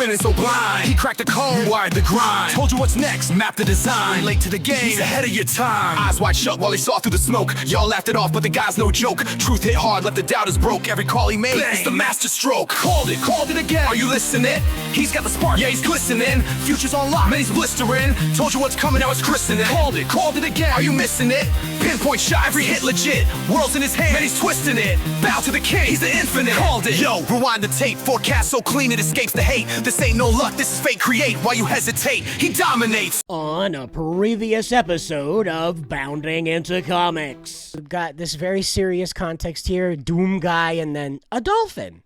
spinning so blind. He cracked the code, wired the grind. Told you what's next, map the design. Late to the game, he's ahead of your time. Eyes wide shut while he saw through the smoke. Y'all laughed it off, but the guy's no joke. Truth hit hard, left the doubters broke. Every call he made is the master stroke. Called it again. Are you listening? He's got the spark, yeah, he's glistening. Future's on lock, man, he's blistering. Told you what's coming, now it's christening. Called it again. Are you missing it? Pinpoint shot, every hit legit. World's in his hand, man, he's twisting it. Bow to the king, he's the infinite. Called it. Yo, rewind the tape. Forecast so clean it escapes the hate. This ain't no luck, this is fate. Create while you hesitate. He dominates. On a previous episode of Bounding into Comics, we've got this very serious context here. Doom guy and then a dolphin.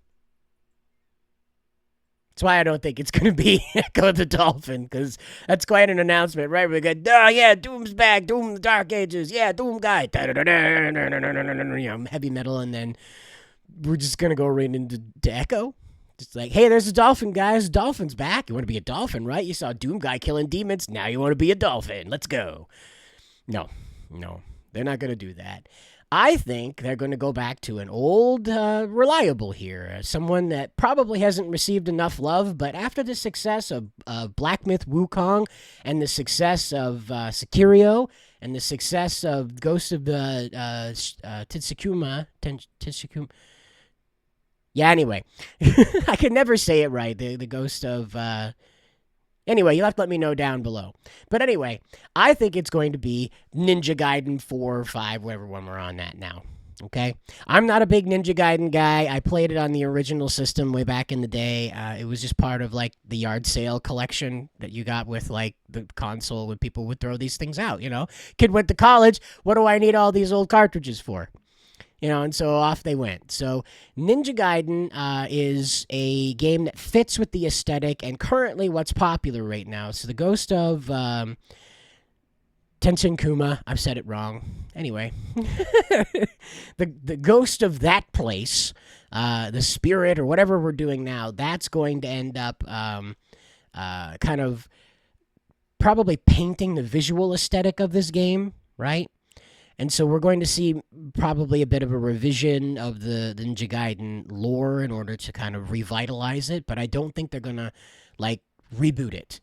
That's why I don't think it's going to be Echo the Dolphin, because that's quite an announcement, right? We got, oh yeah, Doom's back, Doom the Dark Ages, yeah, Doom guy, heavy metal, and then we're just going to go right into Echo. Just like, hey, there's a dolphin, guys, Dolphin's back. You want to be a dolphin, right? You saw Doom guy killing demons, now you want to be a dolphin. Let's go. No, they're not going to do that. I think they're going to go back to an old reliable here, someone that probably hasn't received enough love, but after the success of Black Myth Wukong and the success of Sekiro and the success of Ghost of the Titsukuma, yeah, anyway, I can never say it right, the Ghost of... Anyway, you'll have to let me know down below. But anyway, I think it's going to be Ninja Gaiden 4 or 5, whatever one we're on that now. Okay? I'm not a big Ninja Gaiden guy. I played it on the original system way back in the day. It was just part of, like, the yard sale collection that you got with, like, the console when people would throw these things out, you know? Kid went to college. What do I need all these old cartridges for? You know, and so off they went. So Ninja Gaiden is a game that fits with the aesthetic and currently what's popular right now. So the Ghost of Tensenkuma, I've said it wrong. Anyway, the Ghost of that place, the spirit or whatever we're doing now, that's going to end up kind of probably painting the visual aesthetic of this game, right? And so we're going to see probably a bit of a revision of the Ninja Gaiden lore in order to kind of revitalize it, but I don't think they're going to, like, reboot it.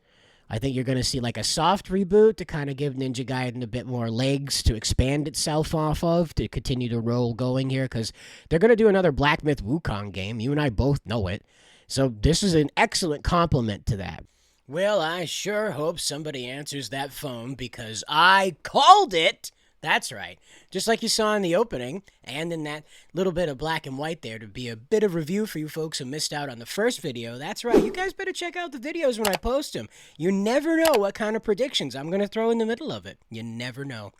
I think you're going to see, like, a soft reboot to kind of give Ninja Gaiden a bit more legs to expand itself off of, to continue to roll going here, because they're going to do another Black Myth Wukong game. You and I both know it. So this is an excellent complement to that. Well, I sure hope somebody answers that phone, because I called it! That's right. Just like you saw in the opening, and in that little bit of black and white there to be a bit of review for you folks who missed out on the first video. That's right. You guys better check out the videos when I post them. You never know what kind of predictions I'm going to throw in the middle of it. You never know.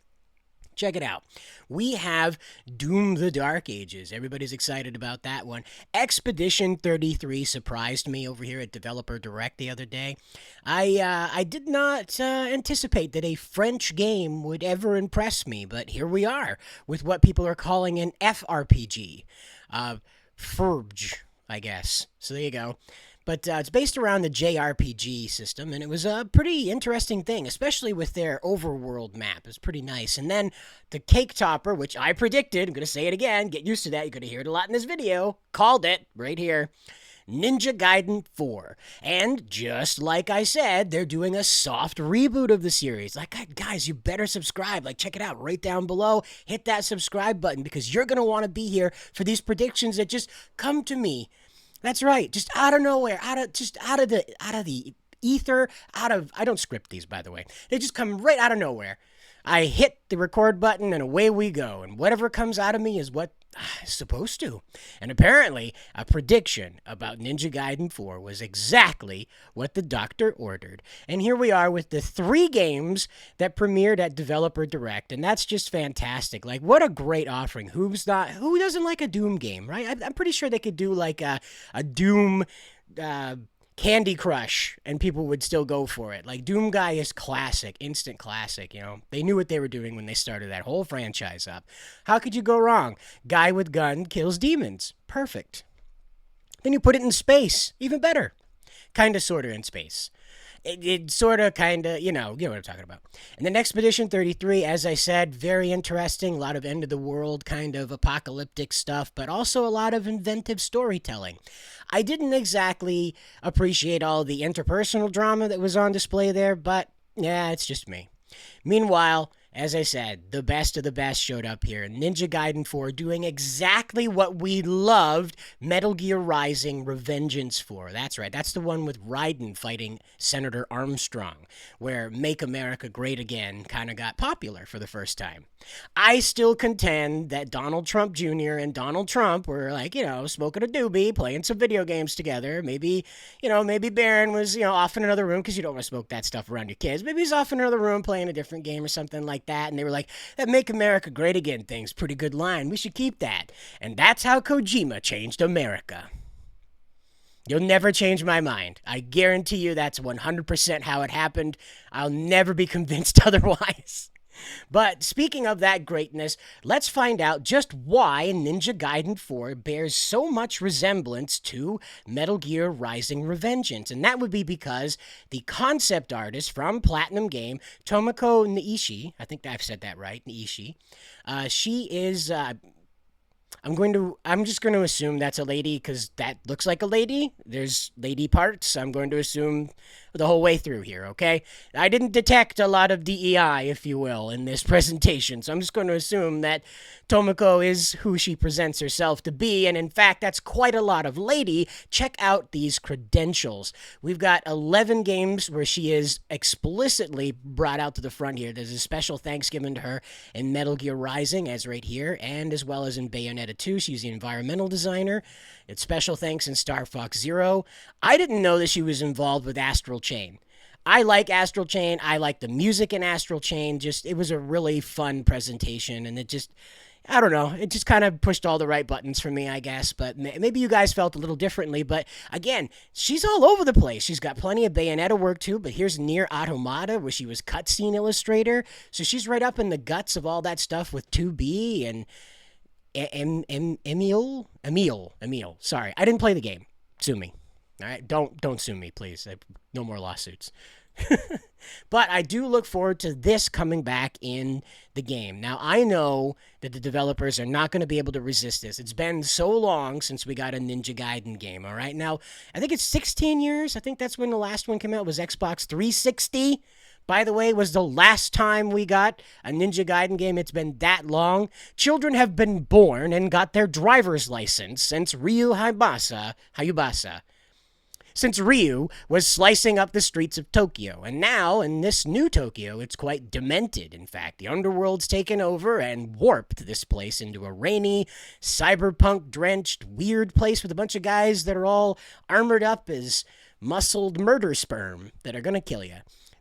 Check it out. We have Doom the Dark Ages. Everybody's excited about that one. Expedition 33 surprised me over here at Developer Direct the other day. I did not anticipate that a French game would ever impress me, but here we are with what people are calling an FRPG. Furge, I guess. So there you go. But it's based around the JRPG system, and it was a pretty interesting thing, especially with their overworld map. It's pretty nice. And then the cake topper, which I predicted, I'm going to say it again, get used to that, you're going to hear it a lot in this video, called it right here, Ninja Gaiden 4. And just like I said, they're doing a soft reboot of the series. Like, guys, you better subscribe. Like, check it out right down below. Hit that subscribe button, because you're going to want to be here for these predictions that just come to me. That's right, just out of nowhere, out of the ether, I don't script these, by the way. They just come right out of nowhere. I hit the record button and away we go, and whatever comes out of me is what I'm supposed to. And apparently, a prediction about Ninja Gaiden 4 was exactly what the doctor ordered. And here we are with the 3 games that premiered at Developer Direct, and that's just fantastic. Like, what a great offering. Who doesn't like a Doom game, right? I'm pretty sure they could do like a Doom Candy Crush, and people would still go for it. Like, Doom Guy is classic, instant classic, you know. They knew what they were doing when they started that whole franchise up. How could you go wrong? Guy with gun kills demons. Perfect. Then you put it in space. Even better. Kinda, sorta in space. it sort of kind of, you know what I'm talking about. And then Expedition 33, as I said, very interesting. A lot of end of the world kind of apocalyptic stuff, but also a lot of inventive storytelling. I didn't exactly appreciate all the interpersonal drama that was on display there, but yeah, it's just me. Meanwhile, as I said, the best of the best showed up here. Ninja Gaiden 4 doing exactly what we loved Metal Gear Rising Revengeance for. That's right. That's the one with Raiden fighting Senator Armstrong, where Make America Great Again kind of got popular for the first time. I still contend that Donald Trump Jr. and Donald Trump were like, smoking a doobie, playing some video games together. Maybe, maybe Barron was, off in another room because you don't want to smoke that stuff around your kids. Maybe he's off in another room playing a different game or something like that. And they were like, that Make America Great Again thing's pretty good line. We should keep that. And that's how Kojima changed America. You'll never change my mind. I guarantee you that's 100% how it happened. I'll never be convinced otherwise. But speaking of that greatness, let's find out just why Ninja Gaiden 4 bears so much resemblance to Metal Gear Rising Revengeance. And that would be because the concept artist from Platinum Game, Tomoko Niishi, I think I've said that right, Niishi, she is... I'm just going to assume that's a lady because that looks like a lady. There's lady parts. I'm going to assume the whole way through here, okay? I didn't detect a lot of DEI, if you will, in this presentation, so I'm just going to assume that Tomoko is who she presents herself to be, and in fact, that's quite a lot of lady. Check out these credentials. We've got 11 games where she is explicitly brought out to the front here. There's a special thanks given to her in Metal Gear Rising, as right here, and as well as in Bayonetta 2. She's the environmental designer. It's special thanks in Star Fox Zero. I didn't know that she was involved with Astral Chain. I like Astral Chain. I like the music in Astral Chain. It was a really fun presentation, and I don't know, it just kind of pushed all the right buttons for me, I guess, but maybe you guys felt a little differently, but again, she's all over the place. She's got plenty of Bayonetta work too, but here's Nier Automata, where she was cutscene illustrator, so she's right up in the guts of all that stuff with 2B and Emil. Sorry, I didn't play the game. Sue me. All right, don't sue me, please. No more lawsuits. But I do look forward to this coming back in the game. Now, I know that the developers are not going to be able to resist this. It's been so long since we got a Ninja Gaiden game, all right? Now, I think it's 16 years. I think that's when the last one came out, was Xbox 360. By the way, was the last time we got a Ninja Gaiden game. It's been that long. Children have been born and got their driver's license since Ryu Hayabusa. Since Ryu was slicing up the streets of Tokyo. And now, in this new Tokyo, it's quite demented. In fact, the underworld's taken over and warped this place into a rainy, cyberpunk-drenched, weird place with a bunch of guys that are all armored up as muscled murder sperm that are gonna kill you.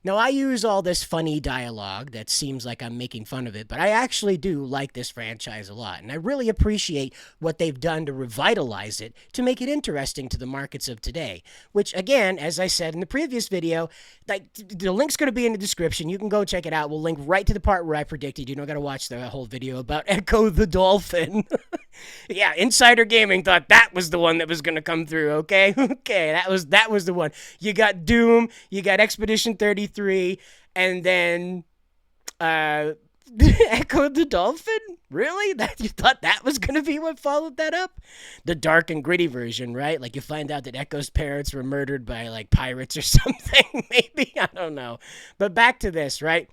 Now, I use all this funny dialogue that seems like I'm making fun of it, but I actually do like this franchise a lot, and I really appreciate what they've done to revitalize it to make it interesting to the markets of today, which, again, as I said in the previous video, the link's going to be in the description. You can go check it out. We'll link right to the part where I predicted. You don't got to watch the whole video about Echo the Dolphin. Yeah, Insider Gaming thought that was the one that was going to come through, okay? Okay, that was the one. You got Doom, you got Expedition 33, and then Echo the Dolphin? Really? You thought that was going to be what followed that up? The dark and gritty version, right? Like you find out that Echo's parents were murdered by like pirates or something, maybe? I don't know. But back to this, right?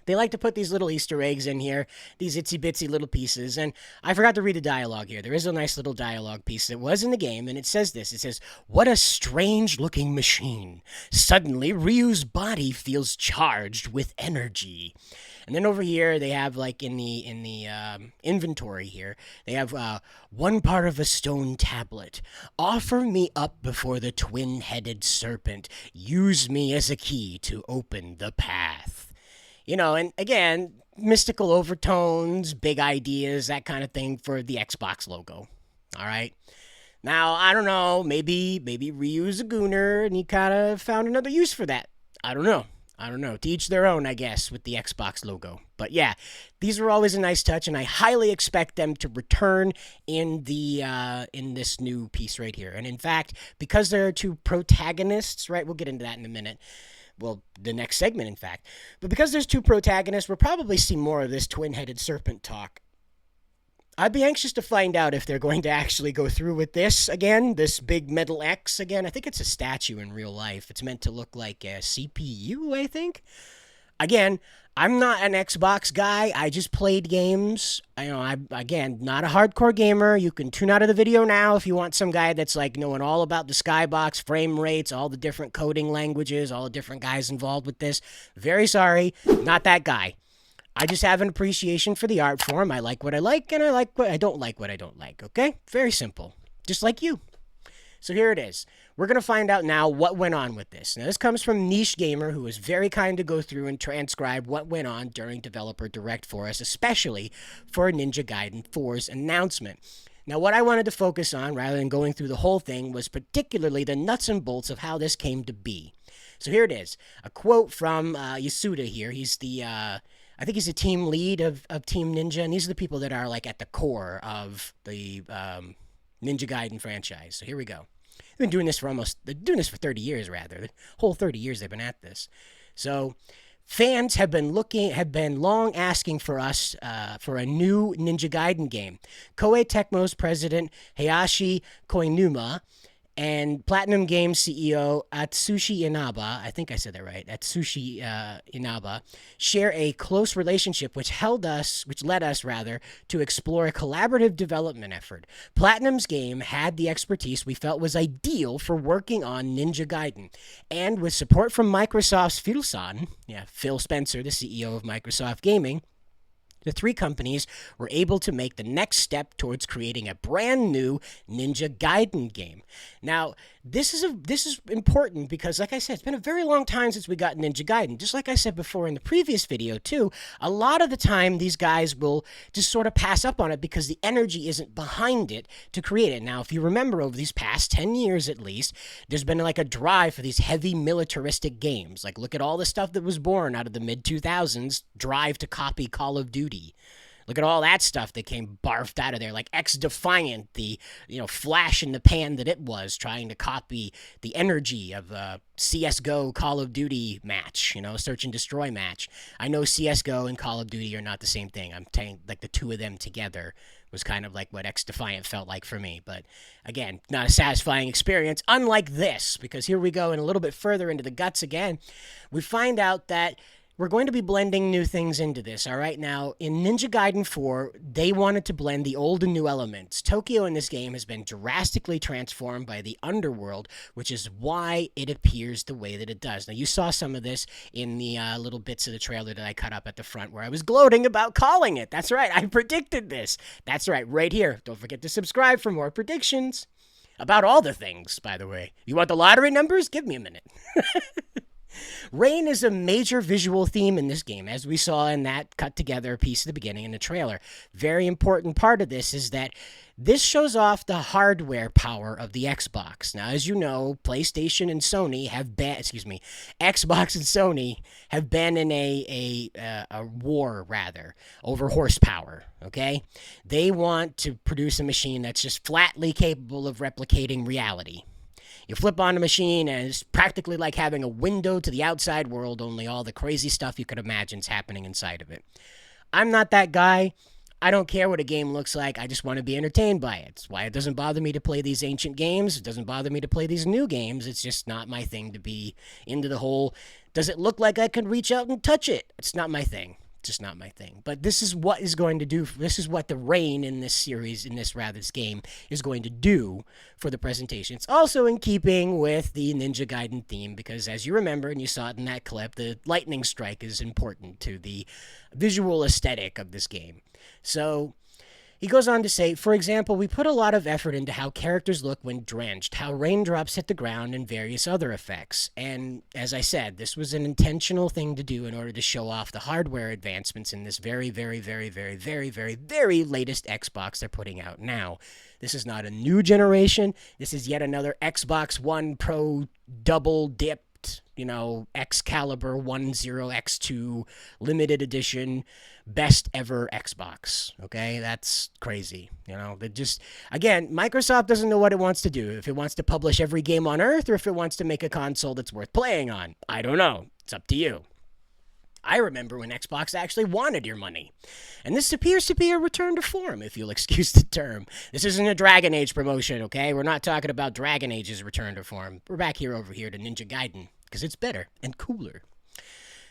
They like to put these little Easter eggs in here, these itsy-bitsy little pieces, and I forgot to read the dialogue here. There is a nice little dialogue piece that was in the game, and it says this. It says, "What a strange-looking machine. Suddenly, Ryu's body feels charged with energy." And then over here, they have, like, in the inventory here, they have one part of a stone tablet. "Offer me up before the twin-headed serpent. Use me as a key to open the path." You know, and again, mystical overtones, big ideas, that kind of thing for the Xbox logo. All right. Now, I don't know, maybe Ryu's a gooner and he kind of found another use for that. I don't know. I don't know. To each their own, I guess, with the Xbox logo. But yeah, these are always a nice touch, and I highly expect them to return in this new piece right here. And in fact, because there are two protagonists, right? We'll get into that in a minute. Well, the next segment, in fact. But because there's two protagonists, we'll probably see more of this twin-headed serpent talk. I'd be anxious to find out if they're going to actually go through with this again, this big metal X again. I think it's a statue in real life. It's meant to look like a CPU, I think. Again, I'm not an Xbox guy. I just played games. I'm not a hardcore gamer. You can tune out of the video now if you want some guy that's like knowing all about the skybox, frame rates, all the different coding languages, all the different guys involved with this. Very sorry, not that guy. I just have an appreciation for the art form. I like what I like, and I like what I don't like, okay? Very simple. Just like you. So here it is. We're going to find out now what went on with this. Now, this comes from Niche Gamer, who was very kind to go through and transcribe what went on during Developer Direct for us, especially for Ninja Gaiden 4's announcement. Now, what I wanted to focus on, rather than going through the whole thing, was particularly the nuts and bolts of how this came to be. So here it is. A quote from Yasuda here. He's the... I think he's a team lead of Team Ninja, and these are the people that are like at the core of the Ninja Gaiden franchise. So here we go. They've been doing this for 30 years, rather. The whole 30 years they've been at this. So fans have been long asking for us for a new Ninja Gaiden game. Koei Tecmo's president Hayashi Koinuma and Platinum Games CEO Atsushi Inaba, I think I said that right, Atsushi Inaba, share a close relationship which led us to explore a collaborative development effort. Platinum's game had the expertise we felt was ideal for working on Ninja Gaiden. And with support from Microsoft's Phil Spencer, the CEO of Microsoft Gaming, the three companies were able to make the next step towards creating a brand new Ninja Gaiden game. Now, this is important because, like I said, it's been a very long time since we got Ninja Gaiden. Just like I said before in the previous video, too, a lot of the time these guys will just sort of pass up on it because the energy isn't behind it to create it. Now, if you remember, over these past 10 years at least, there's been like a drive for these heavy militaristic games. Like, look at all the stuff that was born out of the mid-2000s drive to copy Call of Duty. Look at all that stuff that came barfed out of there, like X-Defiant, the flash in the pan that it was, trying to copy the energy of a CSGO Call of Duty match, search and destroy match. I know CSGO and Call of Duty are not the same thing. I'm saying like the two of them together was kind of like what X-Defiant felt like for me. But again, not a satisfying experience, unlike this, because here we go and a little bit further into the guts again. We find out that we're going to be blending new things into this, all right? Now, in Ninja Gaiden 4, they wanted to blend the old and new elements. Tokyo in this game has been drastically transformed by the underworld, which is why it appears the way that it does. Now, you saw some of this in the little bits of the trailer that I cut up at the front where I was gloating about calling it. That's right, I predicted this. That's right here. Don't forget to subscribe for more predictions. About all the things, by the way. You want the lottery numbers? Give me a minute. Rain is a major visual theme in this game, as we saw in that cut together piece at the beginning in the trailer. Very important part of this is that this shows off the hardware power of the Xbox. Now, as you know, PlayStation and Sony have been, Xbox and Sony have been in a war, rather, over horsepower, okay? They want to produce a machine that's just flatly capable of replicating reality. You flip on a machine, and it's practically like having a window to the outside world, only all the crazy stuff you could imagine is happening inside of it. I'm not that guy. I don't care what a game looks like. I just want to be entertained by it. It's why it doesn't bother me to play these ancient games. It doesn't bother me to play these new games. It's just not my thing to be into the whole, does it look like I can reach out and touch it? It's not my thing. Just not my thing. But this is what is going to do. This is what the rain in this series, this game, is going to do for the presentation. It's also in keeping with the Ninja Gaiden theme because, as you remember, and you saw it in that clip, the lightning strike is important to the visual aesthetic of this game. So he goes on to say, for example, we put a lot of effort into how characters look when drenched, how raindrops hit the ground, and various other effects. And as I said, this was an intentional thing to do in order to show off the hardware advancements in this very, very, very, very, very, very, very latest Xbox they're putting out now. This is not a new generation. This is yet another Xbox One Pro double dip dropped, Excalibur 10X2 limited edition best ever Xbox. Okay, that's crazy. They just, again, Microsoft doesn't know what it wants to do. If it wants to publish every game on Earth or if it wants to make a console that's worth playing on. I don't know. It's up to you. I remember when Xbox actually wanted your money. And this appears to be a return to form, if you'll excuse the term. This isn't a Dragon Age promotion, okay? We're not talking about Dragon Age's return to form. We're back over here to Ninja Gaiden, because it's better and cooler.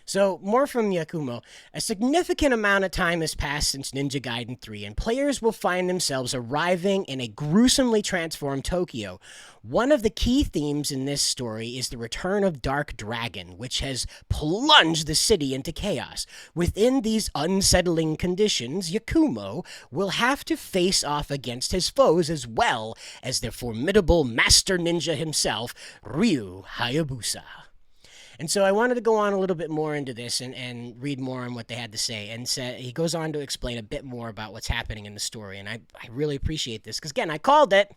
So, more from Yakumo. A significant amount of time has passed since Ninja Gaiden 3, and players will find themselves arriving in a gruesomely transformed Tokyo. One of the key themes in this story is the return of Dark Dragon, which has plunged the city into chaos. Within these unsettling conditions, Yakumo will have to face off against his foes as well as their formidable master ninja himself, Ryu Hayabusa. And so I wanted to go on a little bit more into this and read more on what they had to say. And he goes on to explain a bit more about what's happening in the story. And I really appreciate this because, again, I called it.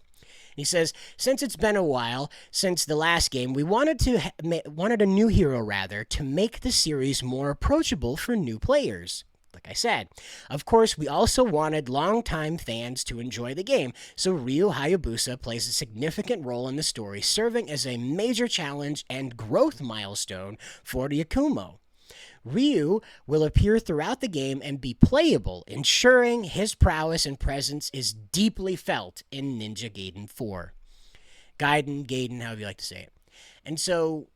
He says, since it's been a while since the last game, we wanted a new hero, to make the series more approachable for new players. Like I said, of course, we also wanted longtime fans to enjoy the game, so Ryu Hayabusa plays a significant role in the story, serving as a major challenge and growth milestone for Yakumo. Ryu will appear throughout the game and be playable, ensuring his prowess and presence is deeply felt in Ninja Gaiden 4. Gaiden, however you like to say it. And so,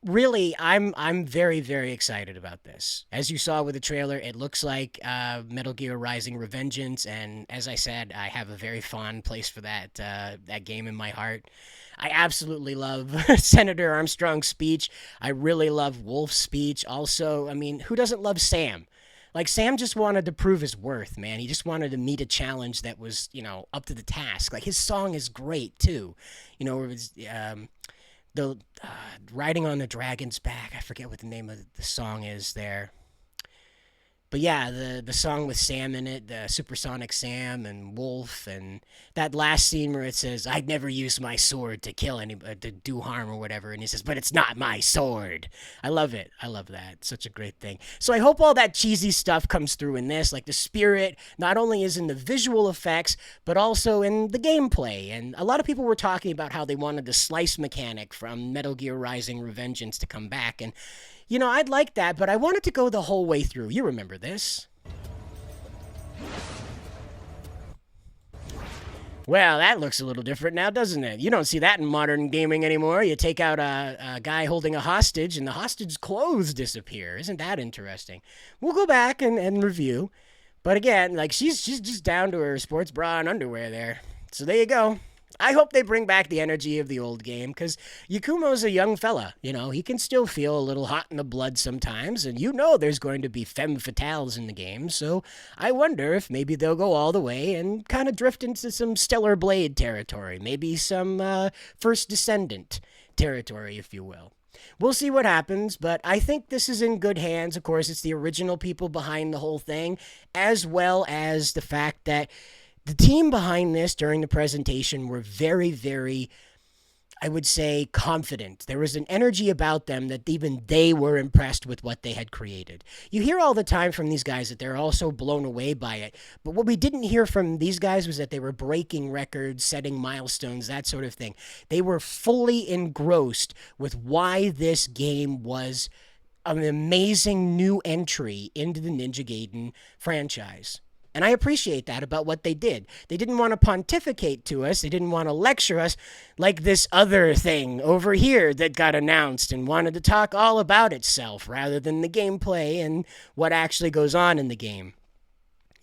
really, I'm very, very excited about this. As you saw with the trailer, it looks like Metal Gear Rising Revengeance, and as I said, I have a very fond place for that game in my heart. I absolutely love Senator Armstrong's speech. I really love Wolf's speech. Also, I mean, who doesn't love Sam? Like, Sam just wanted to prove his worth, man. He just wanted to meet a challenge that was, up to the task. Like, his song is great, too. It was, the Riding on the Dragon's Back. I forget what the name of the song is there. But yeah, the song with Sam in it, the Supersonic Sam and Wolf, and that last scene where it says, "I'd never use my sword to kill anybody, to do harm or whatever," and he says, "But it's not my sword." I love it. I love that. Such a great thing. So I hope all that cheesy stuff comes through in this. Like, the spirit not only is in the visual effects, but also in the gameplay. And a lot of people were talking about how they wanted the slice mechanic from Metal Gear Rising Revengeance to come back, and I'd like that, but I wanted to go the whole way through. You remember this. Well, that looks a little different now, doesn't it? You don't see that in modern gaming anymore. You take out a guy holding a hostage, and the hostage's clothes disappear. Isn't that interesting? We'll go back and review. But again, like, she's just down to her sports bra and underwear there. So there you go. I hope they bring back the energy of the old game, because Yakumo's a young fella. He can still feel a little hot in the blood sometimes, and there's going to be femme fatales in the game, so I wonder if maybe they'll go all the way and kind of drift into some Stellar Blade territory, maybe some First Descendant territory, if you will. We'll see what happens, but I think this is in good hands. Of course, it's the original people behind the whole thing, as well as the fact that the team behind this during the presentation were very, very, I would say, confident. There was an energy about them that even they were impressed with what they had created. You hear all the time from these guys that they're also blown away by it. But what we didn't hear from these guys was that they were breaking records, setting milestones, that sort of thing. They were fully engrossed with why this game was an amazing new entry into the Ninja Gaiden franchise. And I appreciate that about what they did. They didn't want to pontificate to us. They didn't want to lecture us like this other thing over here that got announced and wanted to talk all about itself rather than the gameplay and what actually goes on in the game.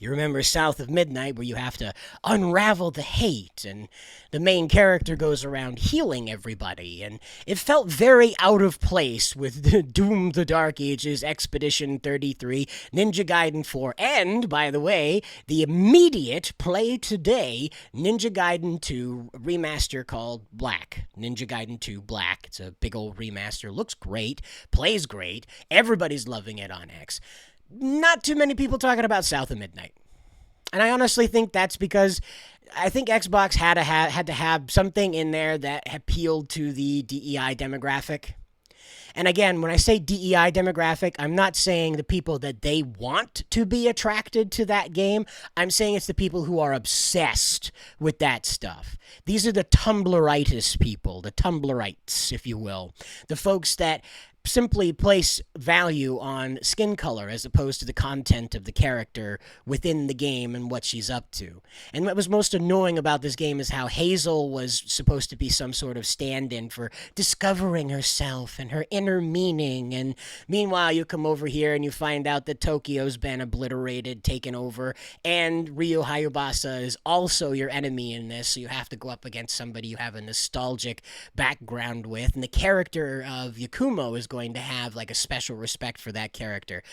You remember South of Midnight, where you have to unravel the hate, and the main character goes around healing everybody, and it felt very out of place with Doom the Dark Ages, Expedition 33, Ninja Gaiden 4, and, by the way, the immediate play today, Ninja Gaiden 2 remaster called Black. Ninja Gaiden 2 Black. It's a big old remaster. Looks great. Plays great. Everybody's loving it on X. Not too many people talking about South of Midnight. And I honestly think that's because I think Xbox had to have something in there that appealed to the DEI demographic. And again, when I say DEI demographic, I'm not saying the people that they want to be attracted to that game. I'm saying it's the people who are obsessed with that stuff. These are the Tumblritis people, the Tumblrites, if you will. The folks that simply place value on skin color as opposed to the content of the character within the game and what she's up to. And what was most annoying about this game is how Hazel was supposed to be some sort of stand-in for discovering herself and her inner meaning, and meanwhile you come over here and you find out that Tokyo's been obliterated, taken over, and Ryu Hayabusa is also your enemy in this, so you have to go up against somebody you have a nostalgic background with, and the character of Yakumo is going to have like a special respect for that character.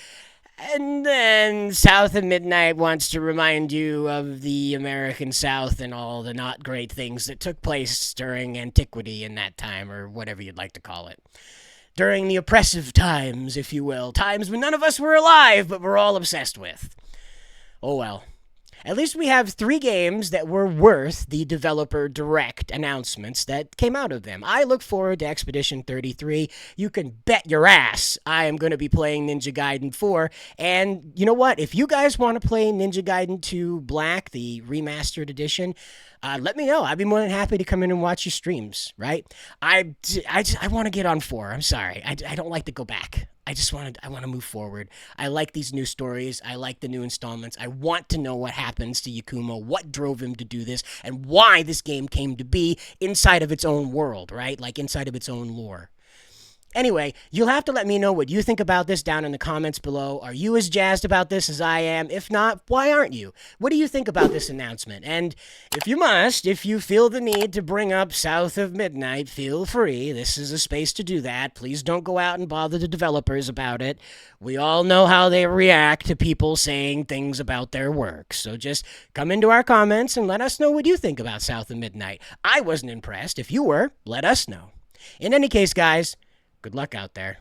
And then South of Midnight wants to remind you of the American South and all the not great things that took place during antiquity in that time, or whatever you'd like to call it. During the oppressive times, if you will. Times when none of us were alive, but we're all obsessed with. Oh well. At least we have 3 games that were worth the developer direct announcements that came out of them. I look forward to Expedition 33. You can bet your ass I am going to be playing Ninja Gaiden 4. And you know what? If you guys want to play Ninja Gaiden 2 Black, the remastered edition, let me know. I'd be more than happy to come in and watch your streams, right? I want to get on 4. I'm sorry. I don't like to go back. I want to move forward. I like these new stories. I like the new installments. I want to know what happens to Yakumo, what drove him to do this, and why this game came to be inside of its own world, right? Like inside of its own lore. Anyway, you'll have to let me know what you think about this down in the comments below. Are you as jazzed about this as I am? If not, why aren't you? What do you think about this announcement? And if you feel the need to bring up South of Midnight, feel free. This is a space to do that. Please don't go out and bother the developers about it. We all know how they react to people saying things about their work. So just come into our comments and let us know what you think about South of Midnight. I wasn't impressed. If you were, let us know. In any case, guys, good luck out there.